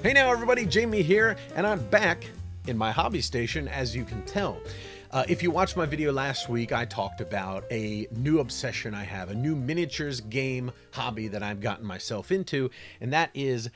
Hey now everybody, Jamie here, and I'm back in my hobby station, as you can tell. If you watched my video last week, I talked about a new obsession I have, a new miniatures game hobby that I've gotten myself into, and that is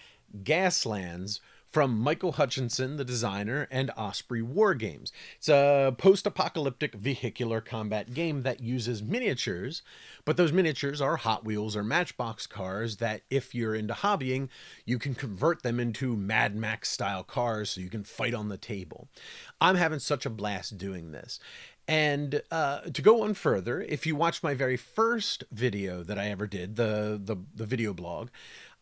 Gaslands from Michael Hutchinson, the designer, and Osprey Wargames. It's a post-apocalyptic vehicular combat game that uses miniatures, but those miniatures are Hot Wheels or Matchbox cars that, if you're into hobbying, you can convert them into Mad Max-style cars so you can fight on the table. I'm having such a blast doing this. And to go on further, if you watched my very first video that I ever did, the video blog,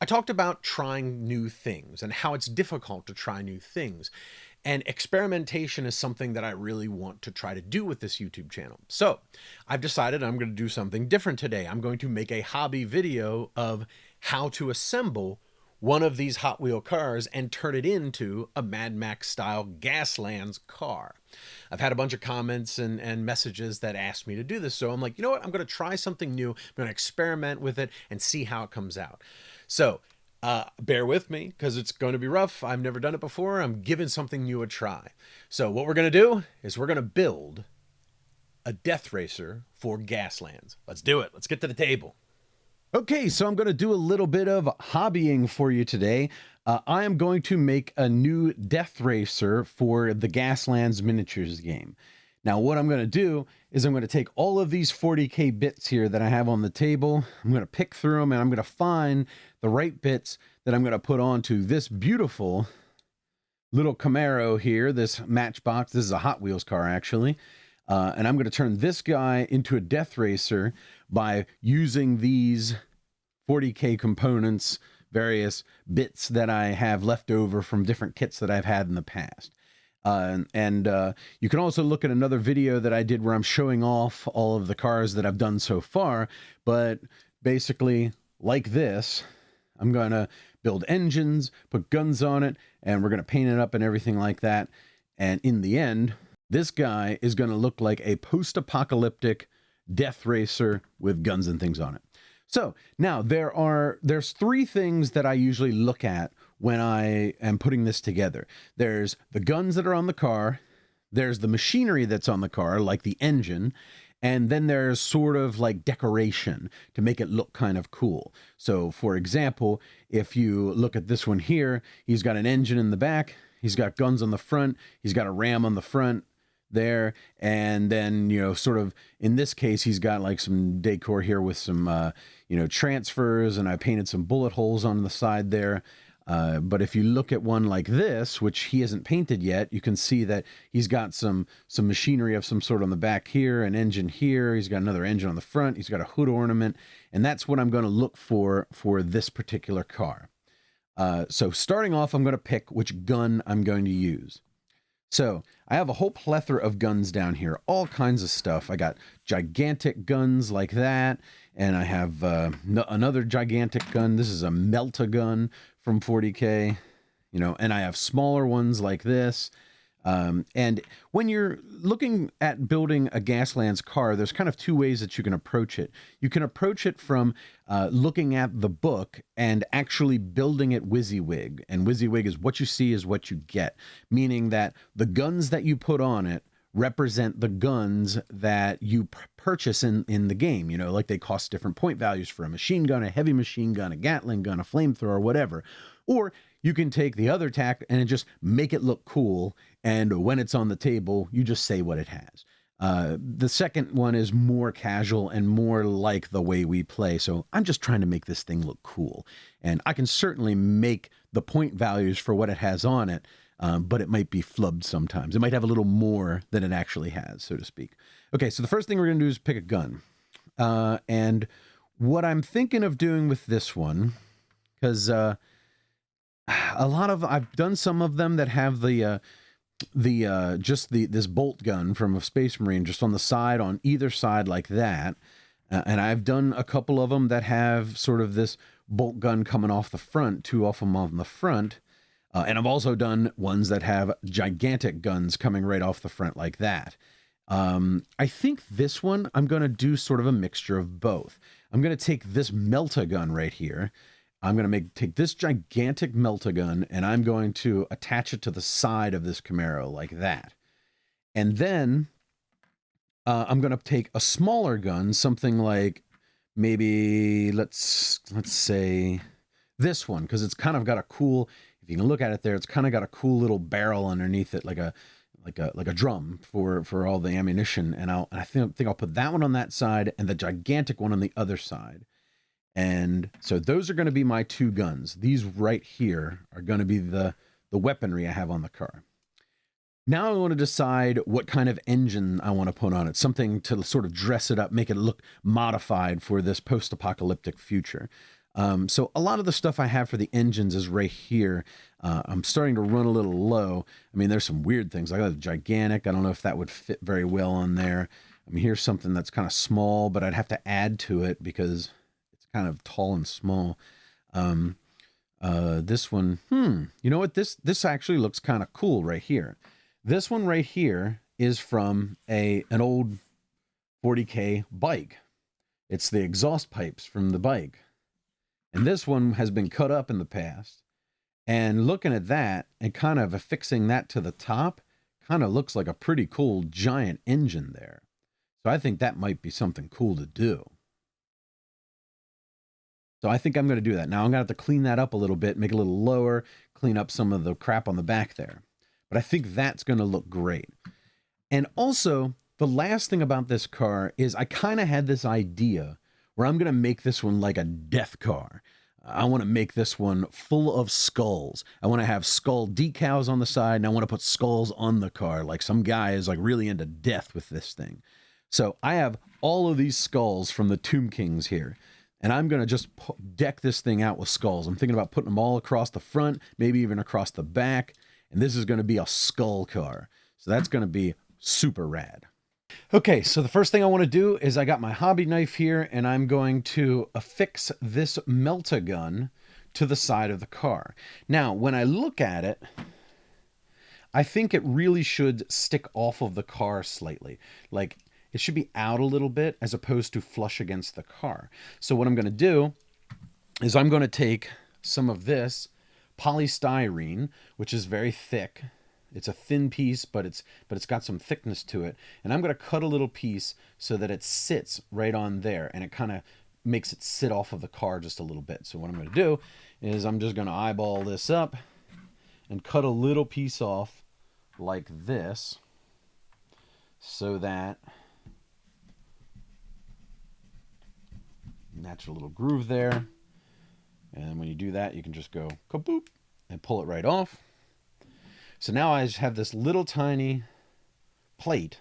I talked about trying new things and how it's difficult to try new things. And experimentation is something that I really want to try to do with this YouTube channel. So I've decided I'm going to do something different today. I'm going to make a hobby video of how to assemble one of these Hot Wheel cars and turn it into a Mad Max style Gaslands car. I've had a bunch of comments and messages that asked me to do this. So I'm like, you know what? I'm going to try something new. I'm going to experiment with it and see how it comes out. So bear with me because it's going to be rough. I've never done it before. I'm giving something new a try. So what we're going to do is we're going to build a death racer for Gaslands. Let's do it. Let's get to the table. Okay, so I'm going to do a little bit of hobbying for you today. I am going to make a new death racer for the Gaslands miniatures game. Now, what I'm going to do is I'm going to take all of these 40K bits here that I have on the table. I'm going to pick through them and I'm going to find the right bits that I'm going to put onto this beautiful little Camaro here, this Matchbox. This is a Hot Wheels car, actually. And I'm going to turn this guy into a death racer by using these 40K components, various bits that I have left over from different kits that I've had in the past. You can also look at another video that I did where I'm showing off all of the cars that I've done so far. But basically, like this, I'm going to build engines, put guns on it, and we're going to paint it up and everything like that. And in the end, this guy is going to look like a post-apocalyptic death racer with guns and things on it. So now there's three things that I usually look at when I am putting this together. There's the guns that are on the car, there's the machinery that's on the car, like the engine, and then there's sort of like decoration to make it look kind of cool. So for example, if you look at this one here, he's got an engine in the back, he's got guns on the front, he's got a ram on the front there, and then, you know, sort of in this case he's got like some decor here with some transfers, and I painted some bullet holes on the side there. But if you look at one like this, which he hasn't painted yet, you can see that he's got some machinery of some sort on the back here, an engine here, he's got another engine on the front, he's got a hood ornament, and that's what I'm going to look for this particular car. So starting off, I'm going to pick which gun I'm going to use. So I have a whole plethora of guns down here, all kinds of stuff. I got gigantic guns like that, and I have another gigantic gun. This is a Melt-A-Gun from 40K, and I have smaller ones like this. And when you're looking at building a Gaslands car, there's kind of two ways that you can approach it. You can approach it from looking at the book and actually building it WYSIWYG. And WYSIWYG is what you see is what you get, meaning that the guns that you put on it represent the guns that you purchase in the game. Like they cost different point values for a machine gun, a heavy machine gun, a Gatling gun, a flamethrower, whatever. Or you can take the other tack and just make it look cool, and when it's on the table, you just say what it has. The second one is more casual and more like the way we play, so I'm just trying to make this thing look cool. And I can certainly make the point values for what it has on it, but it might be flubbed sometimes. It might have a little more than it actually has, so to speak. Okay, so the first thing we're going to do is pick a gun. And what I'm thinking of doing with this one, because I've done some of them that have this bolt gun from a Space Marine just on the side, on either side like that. And I've done a couple of them that have sort of this bolt gun coming off the front, two of them on the front. And I've also done ones that have gigantic guns coming right off the front like that. I think this one, I'm going to do sort of a mixture of both. I'm going to take this Melt-A-Gun right here, I'm going to take this gigantic melt-a-gun and I'm going to attach it to the side of this Camaro like that. And then I'm going to take a smaller gun, something like maybe, let's say this one, because it's kind of got a cool, if you can look at it there, it's kind of got a cool little barrel underneath it, like a drum for all the ammunition. And I think I'll put that one on that side and the gigantic one on the other side. And so those are going to be my two guns. These right here are going to be the weaponry I have on the car. Now I want to decide what kind of engine I want to put on it, something to sort of dress it up, make it look modified for this post-apocalyptic future. So a lot of the stuff I have for the engines is right here. I'm starting to run a little low. I mean, there's some weird things. I got a gigantic. I don't know if that would fit very well on there. I mean, here's something that's kind of small, but I'd have to add to it because it's kind of tall and small. This one, you know what? This actually looks kind of cool right here. This one right here is from an old 40K bike. It's the exhaust pipes from the bike. And this one has been cut up in the past. And looking at that and kind of affixing that to the top kind of looks like a pretty cool giant engine there. So I think that might be something cool to do. So I think I'm going to do that. Now I'm going to have to clean that up a little bit, make it a little lower, clean up some of the crap on the back there. But I think that's going to look great. And also, the last thing about this car is I kind of had this idea where I'm going to make this one like a death car. I want to make this one full of skulls. I want to have skull decals on the side, and I want to put skulls on the car. Like some guy is like really into death with this thing. So I have all of these skulls from the Tomb Kings here. And I'm going to just deck this thing out with skulls. I'm thinking about putting them all across the front, maybe even across the back. And this is going to be a skull car. So that's going to be super rad. Okay, so the first thing I want to do is I got my hobby knife here, and I'm going to affix this melt-a-gun to the side of the car. Now, when I look at it, I think it really should stick off of the car slightly. Like, it should be out a little bit as opposed to flush against the car. So what I'm going to do is I'm going to take some of this polystyrene, which is very thick. It's a thin piece, but it's got some thickness to it. And I'm going to cut a little piece so that it sits right on there, and it kind of makes it sit off of the car just a little bit. So what I'm going to do is I'm just going to eyeball this up and cut a little piece off like this so that natural little groove there. And when you do that, you can just go kaboop and pull it right off. So now I just have this little tiny plate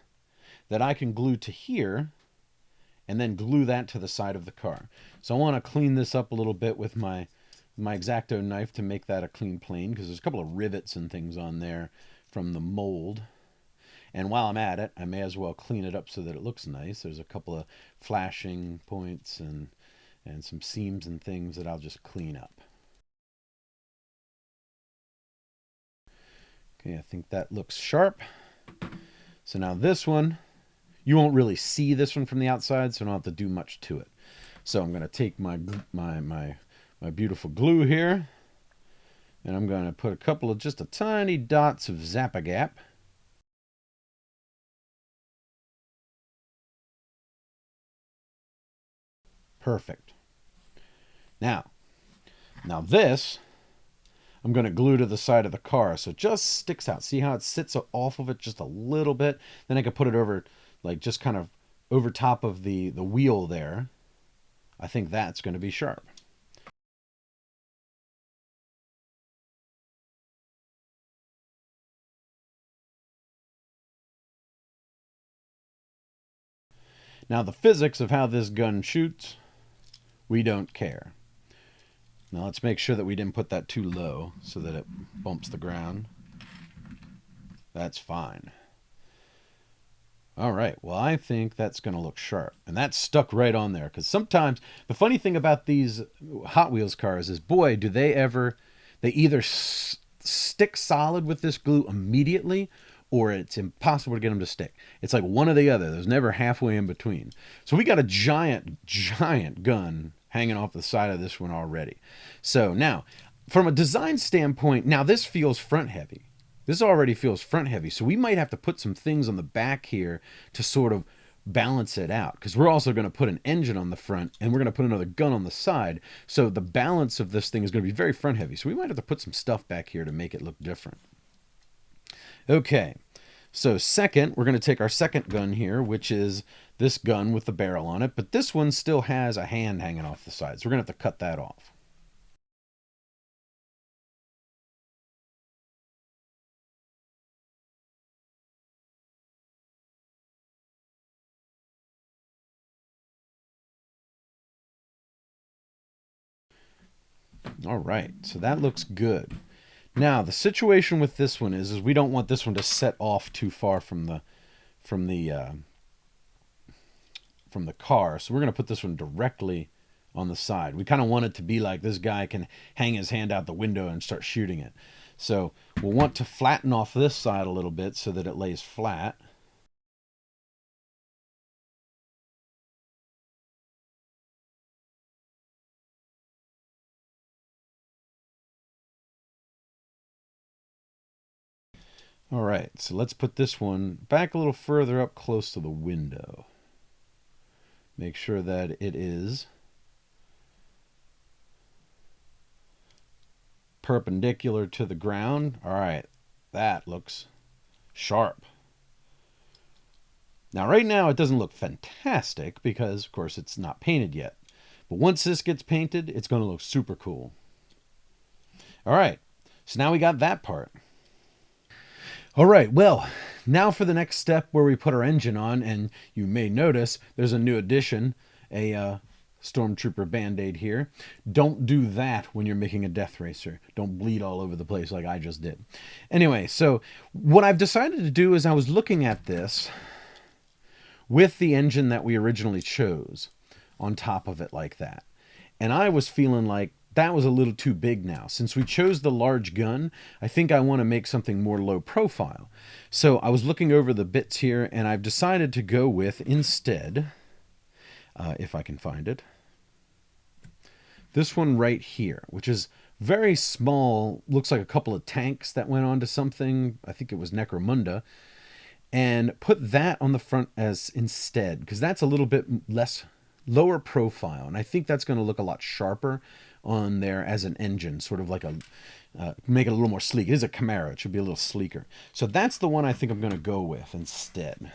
that I can glue to here and then glue that to the side of the car. So I want to clean this up a little bit with my X-Acto knife to make that a clean plane, because there's a couple of rivets and things on there from the mold. And while I'm at it, I may as well clean it up so that it looks nice. There's a couple of flashing points and some seams and things that I'll just clean up. Okay, I think that looks sharp. So now this one, you won't really see this one from the outside, so I don't have to do much to it. So I'm going to take my beautiful glue here, and I'm going to put a couple of just a tiny dots of Zap-A-Gap. Perfect. Now this I'm going to glue to the side of the car so it just sticks out. See how it sits off of it just a little bit? Then I can put it over, like just kind of over top of the wheel there. I think that's going to be sharp. Now the physics of how this gun shoots, we don't care. Now let's make sure that we didn't put that too low so that it bumps the ground. That's fine. All right, well, I think that's going to look sharp. And that's stuck right on there, because sometimes the funny thing about these Hot Wheels cars is, boy, do they either stick solid with this glue immediately, or it's impossible to get them to stick. It's like one or the other. There's never halfway in between. So we got a giant gun hanging off the side of this one already. So now, from a design standpoint, now this feels front heavy. This already feels front heavy. So we might have to put some things on the back here to sort of balance it out, because we're also going to put an engine on the front and we're going to put another gun on the side. So the balance of this thing is going to be very front heavy. So we might have to put some stuff back here to make it look different. Okay. So second, we're going to take our second gun here, which is this gun with the barrel on it, but this one still has a hand hanging off the side, so we're going to have to cut that off. All right, so that looks good. Now, the situation with this one is we don't want this one to set off too far from the from the uh, from the car, so we're going to put this one directly on the side. We kind of want it to be like this guy can hang his hand out the window and start shooting it. So we'll want to flatten off this side a little bit so that it lays flat. All right, so let's put this one back a little further up close to the window. Make sure that it is perpendicular to the ground. All right, that looks sharp. Now, right now, it doesn't look fantastic because, of course, it's not painted yet. But once this gets painted, it's going to look super cool. All right, so now we got that part. All right, well, now for the next step where we put our engine on, and you may notice there's a new addition, a Stormtrooper Band-Aid here. Don't do that when you're making a Death Racer. Don't bleed all over the place like I just did. Anyway, so what I've decided to do is I was looking at this with the engine that we originally chose on top of it like that. And I was feeling like that was a little too big now. Since we chose the large gun, I think I want to make something more low profile. So I was looking over the bits here, and I've decided to go with, instead, if I can find it, this one right here, which is very small, looks like a couple of tanks that went onto something. I think it was Necromunda. And put that on the front as instead, because that's a little bit less lower profile, and I think that's going to look a lot sharper on there as an engine, sort of like a make it a little more sleek. It is a Camaro, it should be a little sleeker. So that's the one I think I'm going to go with instead.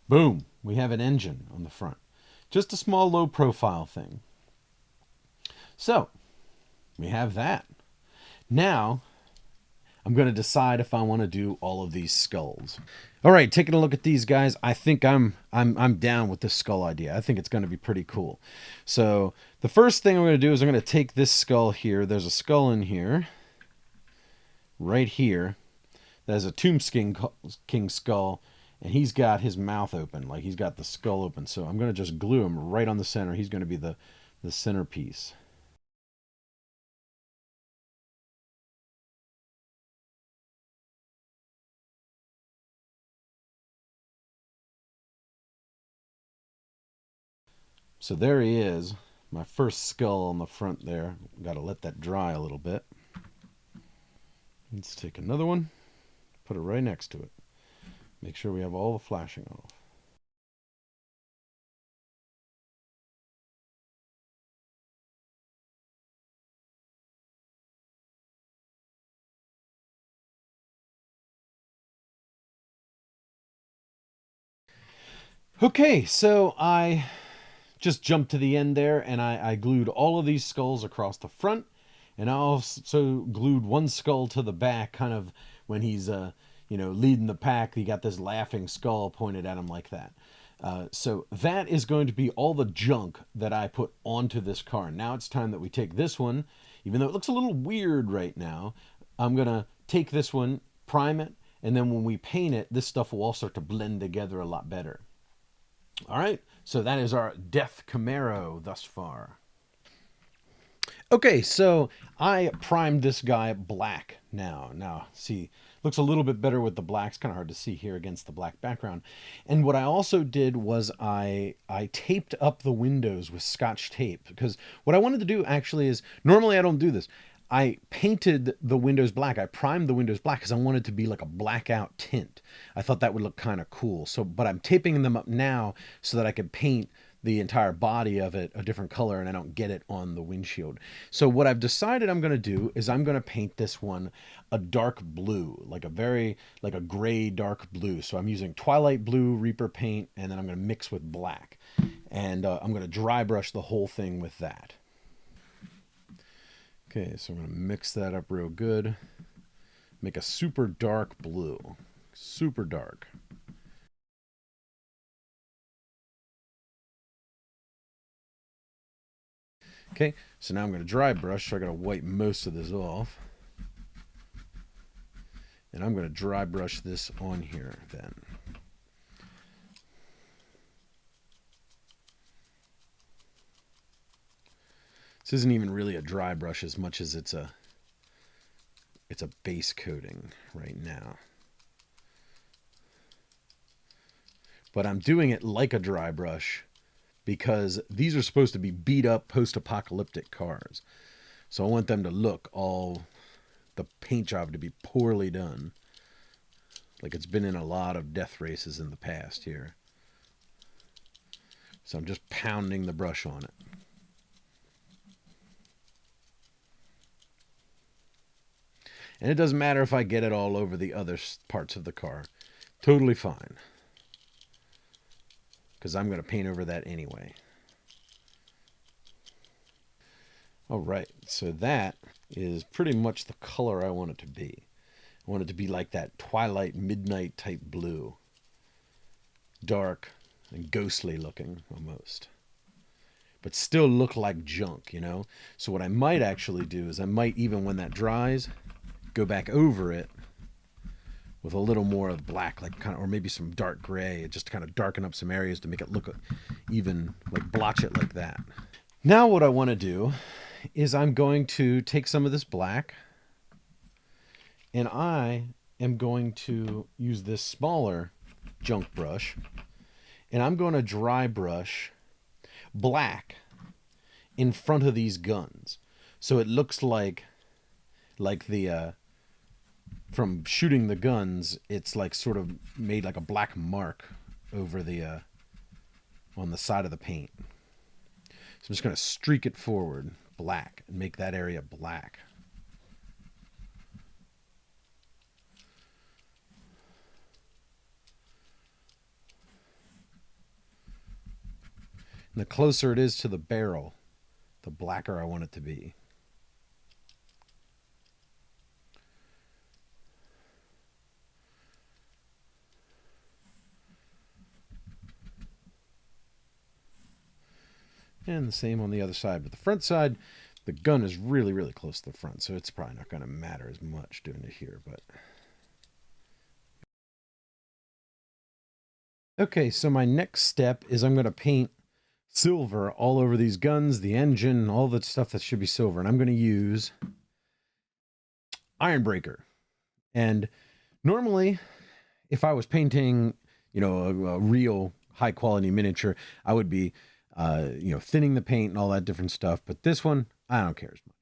Boom, we have an engine on the front. Just a small low profile thing. So we have that. Now I'm going to decide if I want to do all of these skulls. All right, taking a look at these guys, I think I'm down with this skull idea. I think it's going to be pretty cool. So the first thing I'm going to do is I'm going to take this skull here. There's a skull in here, right here. There's a Tomb King skull, and he's got his mouth open, like he's got the skull open. So I'm going to just glue him right on the center. He's going to be the centerpiece. So there he is, my first skull on the front there. Got to let that dry a little bit. Let's take another one, put it right next to it. Make sure we have all the flashing off. Okay, so I just jumped to the end there, and I glued all of these skulls across the front, and I also glued one skull to the back, kind of when he's leading the pack. He got this laughing skull pointed at him like that. So that is going to be all the junk that I put onto this car. Now it's time that we take this one, even though it looks a little weird right now. I'm gonna take this one, prime it, and then when we paint it, this stuff will all start to blend together a lot better. All right, so that is our Death Camaro thus far. Okay, so I primed this guy black now. Now, see, looks a little bit better with the black. It's kind of hard to see here against the black background. And what I also did was I taped up the windows with Scotch tape, because what I wanted to do actually is, normally I don't do this. I painted the windows black. I primed the windows black because I wanted it to be like a blackout tint. I thought that would look kind of cool. So, but I'm taping them up now so that I could paint the entire body of it a different color and I don't get it on the windshield. So what I've decided I'm going to do is I'm going to paint this one a dark blue, like a gray dark blue. So I'm using Twilight Blue Reaper paint, and then I'm going to mix with black. And I'm going to dry brush the whole thing with that. Okay, so I'm going to mix that up real good. Make a super dark blue. Super dark. Okay, so now I'm going to dry brush, so I got to wipe most of this off. And I'm going to dry brush this on here then. This isn't even really a dry brush as much as it's a base coating right now. But I'm doing it like a dry brush because these are supposed to be beat up post-apocalyptic cars. So I want them to look all, the paint job to be poorly done. Like it's been in a lot of death races in the past here. So I'm just pounding the brush on it. And it doesn't matter if I get it all over the other parts of the car. Totally fine. Because I'm going to paint over that anyway. All right, so that is pretty much the color I want it to be. I want it to be like that twilight midnight type blue. Dark and ghostly looking almost. But still look like junk, you know? So what I might actually do is I might, even when that dries, go back over it with a little more of black, like kind of, or maybe some dark gray, just to kind of darken up some areas to make it look even, like blotch it like that. Now what I want to do is I'm going to take some of this black and I am going to use this smaller junk brush and I'm going to dry brush black in front of these guns. So it looks like the from shooting the guns, it's like sort of made like a black mark over the on the side of the paint. So I'm just going to streak it forward black and make that area black. And the closer it is to the barrel, the blacker I want it to be. And the same on the other side. But the front side, the gun is really, really close to the front, so it's probably not going to matter as much doing it here. But okay, so my next step is I'm going to paint silver all over these guns, the engine, all the stuff that should be silver. And I'm going to use Ironbreaker. And normally, if I was painting, you know, a real high quality miniature, I would be, you know, thinning the paint and all that different stuff. But this one, I don't care as much.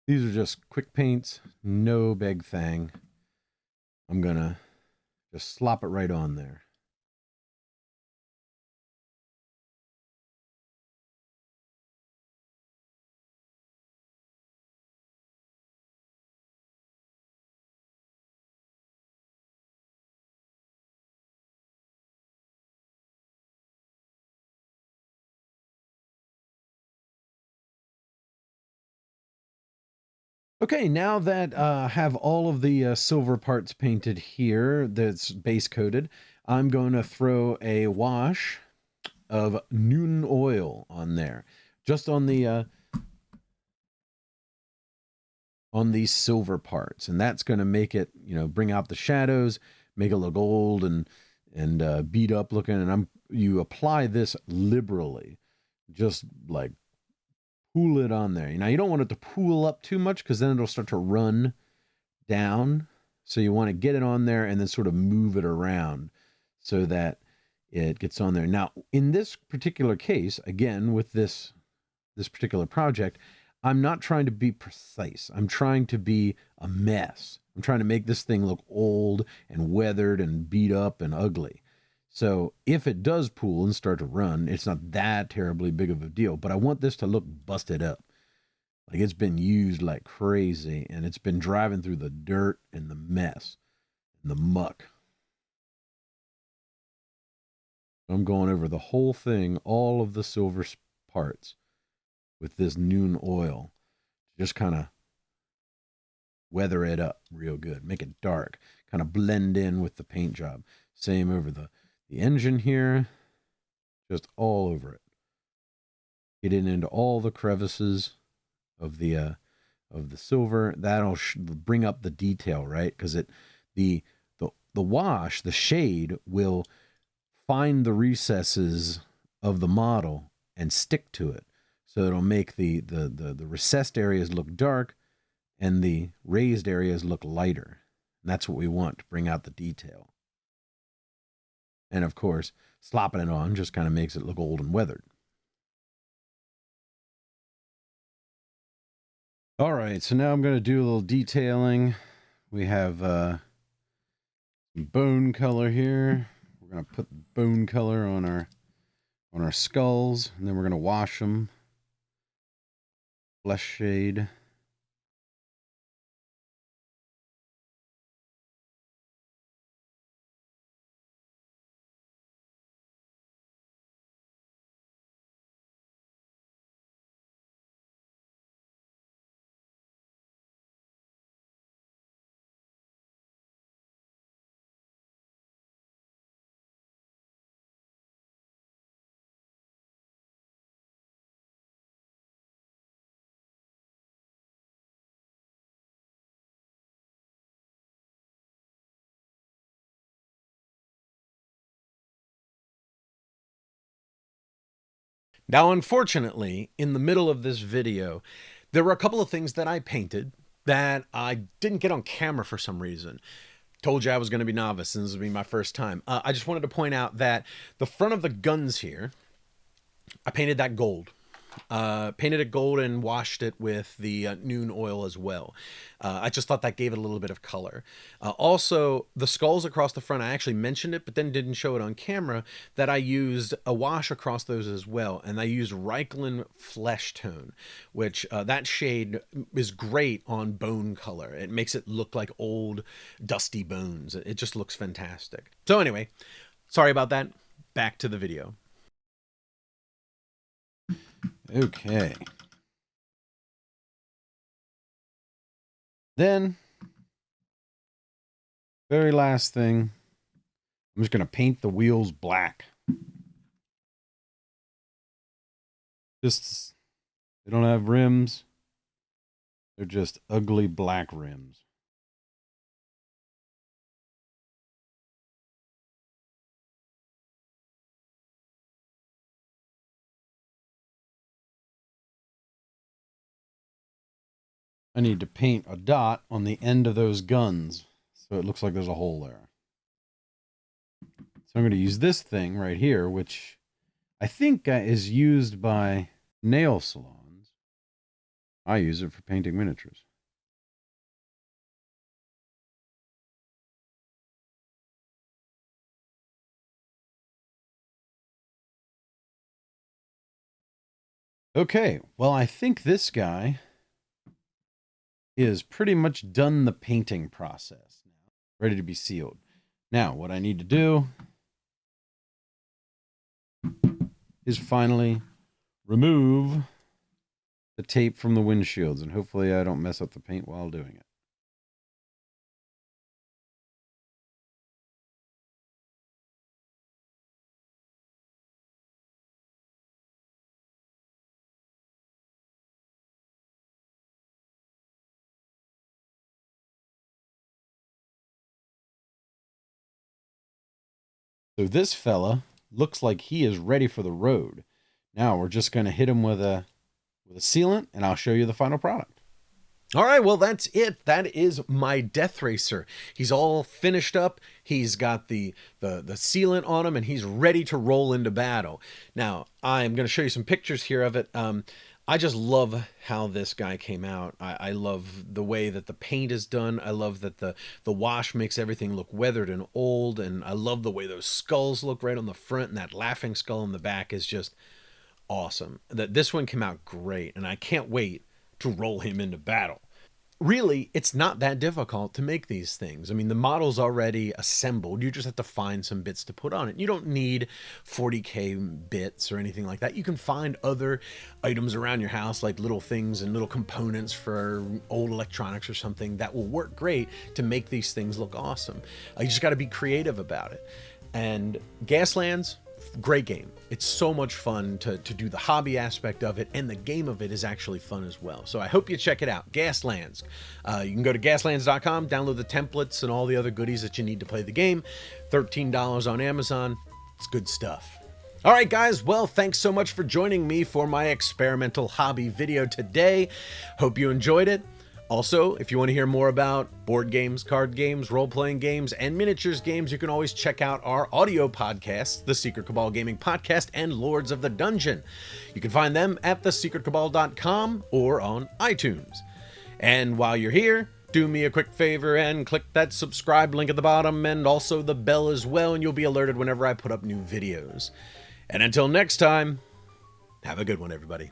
These are just quick paints, no big thing. I'm going to just slop it right on there. Okay, now that I have all of the silver parts painted here that's base coated, I'm going to throw a wash of Newton oil on there, just on these silver parts, and that's going to make it, you know, bring out the shadows, make it look old and beat up looking. And you apply this liberally, just like pool it on there. Now, you don't want it to pool up too much because then it'll start to run down. So you want to get it on there and then sort of move it around so that it gets on there. Now, in this particular case, again, with this particular project, I'm not trying to be precise. I'm trying to be a mess. I'm trying to make this thing look old and weathered and beat up and ugly. So if it does pool and start to run, it's not that terribly big of a deal, but I want this to look busted up. Like it's been used like crazy and it's been driving through the dirt and the mess and the muck. I'm going over the whole thing, all of the silver parts with this Noon oil. Just kind of weather it up real good. Make it dark. Kind of blend in with the paint job. Same over the engine here. Just all over it. Get it into all the crevices of the silver. That'll bring up the detail, right? Because the wash, the shade will find the recesses of the model and stick to it. So it'll make the recessed areas look dark and the raised areas look lighter. And that's what we want to bring out the detail. And of course, slopping it on just kind of makes it look old and weathered. All right, so now I'm going to do a little detailing. We have bone color here. We're going to put bone color on our skulls, and then we're going to wash them. Flesh shade. Now, unfortunately, in the middle of this video, there were a couple of things that I painted that I didn't get on camera for some reason. Told you I was going to be novice, and this will be my first time. I just wanted to point out that the front of the guns here, I painted that gold. Painted it gold and washed it with the Noon oil as well. I just thought that gave it a little bit of color. Also, the skulls across the front, I actually mentioned it, but then didn't show it on camera, that I used a wash across those as well. And I used Reikland Flesh Tone, which that shade is great on bone color. It makes it look like old, dusty bones. It just looks fantastic. So anyway, sorry about that. Back to the video. Okay. Then, very last thing, I'm just going to paint the wheels black. Just, they don't have rims. They're just ugly black rims. I need to paint a dot on the end of those guns so it looks like there's a hole there. So I'm going to use this thing right here, which I think is used by nail salons. I use it for painting miniatures. Okay, well, I think this guy is pretty much done the painting process now, ready to be sealed. Now, what I need to do is finally remove the tape from the windshields, and hopefully I don't mess up the paint while doing it. So this fella looks like he is ready for the road. Now we're just going to hit him with a with a sealant, and I'll show you the final product. All right, well, that's it. That is my Death Racer. He's all finished up. He's got the sealant on him, and he's ready to roll into battle. Now, I'm going to show you some pictures here of it. I just love how this guy came out. I love the way that the paint is done. I love that the wash makes everything look weathered and old, and I love the way those skulls look right on the front, and that laughing skull on the back is just awesome. This one came out great, and I can't wait to roll him into battle. Really, it's not that difficult to make these things. I mean, the model's already assembled. You just have to find some bits to put on it. You don't need 40K bits or anything like that. You can find other items around your house, like little things and little components for old electronics or something that will work great to make these things look awesome. You just got to be creative about it. And Gaslands, great game. It's so much fun to do the hobby aspect of it, and the game of it is actually fun as well. So I hope you check it out. Gaslands. You can go to gaslands.com, download the templates and all the other goodies that you need to play the game. $13 on Amazon. It's good stuff. All right, guys. Well, thanks so much for joining me for my experimental hobby video today. Hope you enjoyed it. Also, if you want to hear more about board games, card games, role-playing games, and miniatures games, you can always check out our audio podcasts, the Secret Cabal Gaming Podcast and Lords of the Dungeon. You can find them at thesecretcabal.com or on iTunes. And while you're here, do me a quick favor and click that subscribe link at the bottom and also the bell as well, and you'll be alerted whenever I put up new videos. And until next time, have a good one, everybody.